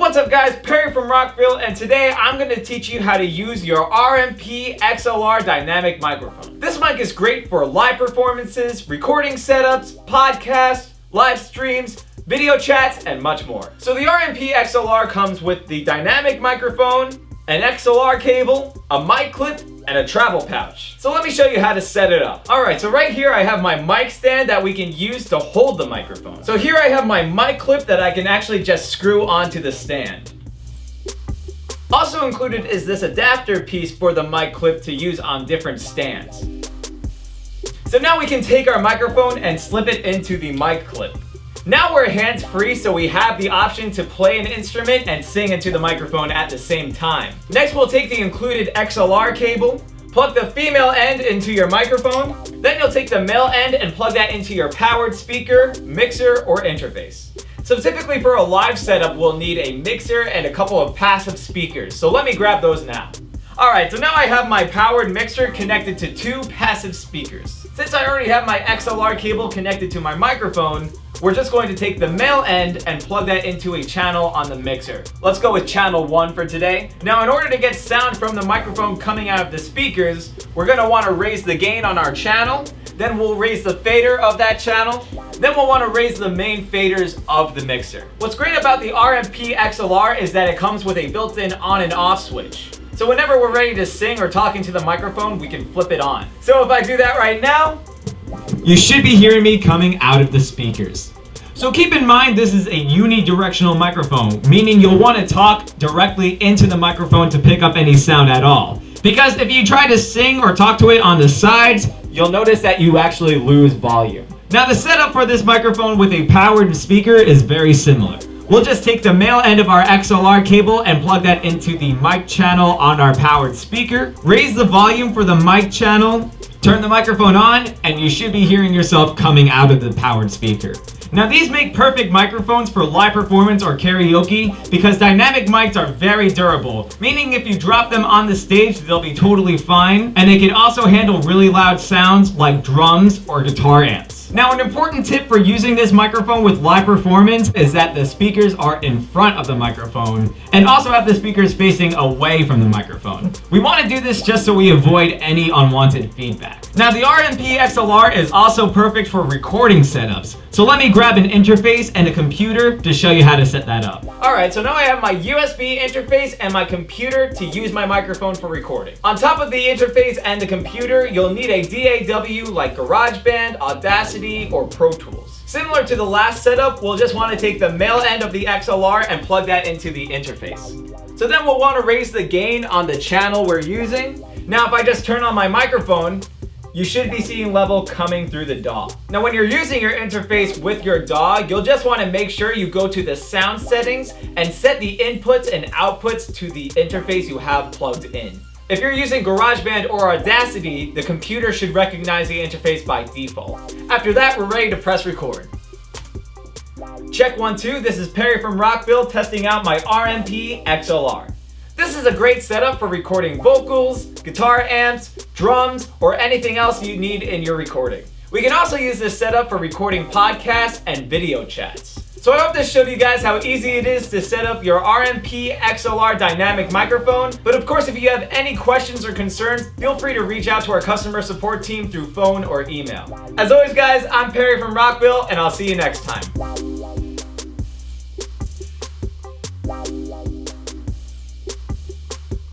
What's up guys, Perry from Rockville, and today I'm going to teach you how to use your RMP-XLR dynamic microphone. This mic is great for live performances, recording setups, podcasts, live streams, video chats, and much more. So the RMP-XLR comes with the dynamic microphone, an XLR cable, a mic clip, and a travel pouch. So let me show you how to set it up. Alright, so right here I have my mic stand that we can use to hold the microphone. So here I have my mic clip that I can actually just screw onto the stand. Also included is this adapter piece for the mic clip to use on different stands. So now we can take our microphone and slip it into the mic clip. Now we're hands-free, so we have the option to play an instrument and sing into the microphone at the same time. Next, we'll take the included XLR cable, plug the female end into your microphone, then you'll take the male end and plug that into your powered speaker, mixer, or interface. So typically for a live setup, we'll need a mixer and a couple of passive speakers, so let me grab those now. Alright, so now I have my powered mixer connected to two passive speakers. Since I already have my XLR cable connected to my microphone, we're just going to take the male end and plug that into a channel on the mixer. Let's go with channel 1 for today. Now in order to get sound from the microphone coming out of the speakers, we're going to want to raise the gain on our channel, then we'll raise the fader of that channel, then we'll want to raise the main faders of the mixer. What's great about the RMP-XLR is that it comes with a built-in on and off switch. So whenever we're ready to sing or talk into the microphone, we can flip it on. So if I do that right now, you should be hearing me coming out of the speakers. So keep in mind this is a uni-directional microphone, meaning you'll want to talk directly into the microphone to pick up any sound at all. Because if you try to sing or talk to it on the sides, you'll notice that you actually lose volume. Now the setup for this microphone with a powered speaker is very similar. We'll just take the male end of our XLR cable and plug that into the mic channel on our powered speaker, raise the volume for the mic channel, turn the microphone on, and you should be hearing yourself coming out of the powered speaker. Now these make perfect microphones for live performance or karaoke because dynamic mics are very durable, meaning if you drop them on the stage, they'll be totally fine, and they can also handle really loud sounds like drums or guitar amps. Now an important tip for using this microphone with live performance is that the speakers are in front of the microphone and also have the speakers facing away from the microphone. We want to do this just so we avoid any unwanted feedback. Now the RMP-XLR is also perfect for recording setups. So let me grab an interface and a computer to show you how to set that up. Alright, so now I have my USB interface and my computer to use my microphone for recording. On top of the interface and the computer, you'll need a DAW like GarageBand, Audacity, or Pro Tools. Similar to the last setup, we'll just want to take the male end of the XLR and plug that into the interface. So then we'll want to raise the gain on the channel we're using. Now if I just turn on my microphone, you should be seeing level coming through the DAW. Now when you're using your interface with your DAW, you'll just want to make sure you go to the sound settings and set the inputs and outputs to the interface you have plugged in. If you're using GarageBand or Audacity, the computer should recognize the interface by default. After that, we're ready to press record. Check 1, 2, this is Perry from Rockville testing out my RMP-XLR. This is a great setup for recording vocals, guitar amps, drums, or anything else you need in your recording. We can also use this setup for recording podcasts and video chats. So I hope this showed you guys how easy it is to set up your RMP-XLR dynamic microphone. But of course, if you have any questions or concerns, feel free to reach out to our customer support team through phone or email. As always guys, I'm Perry from Rockville, and I'll see you next time.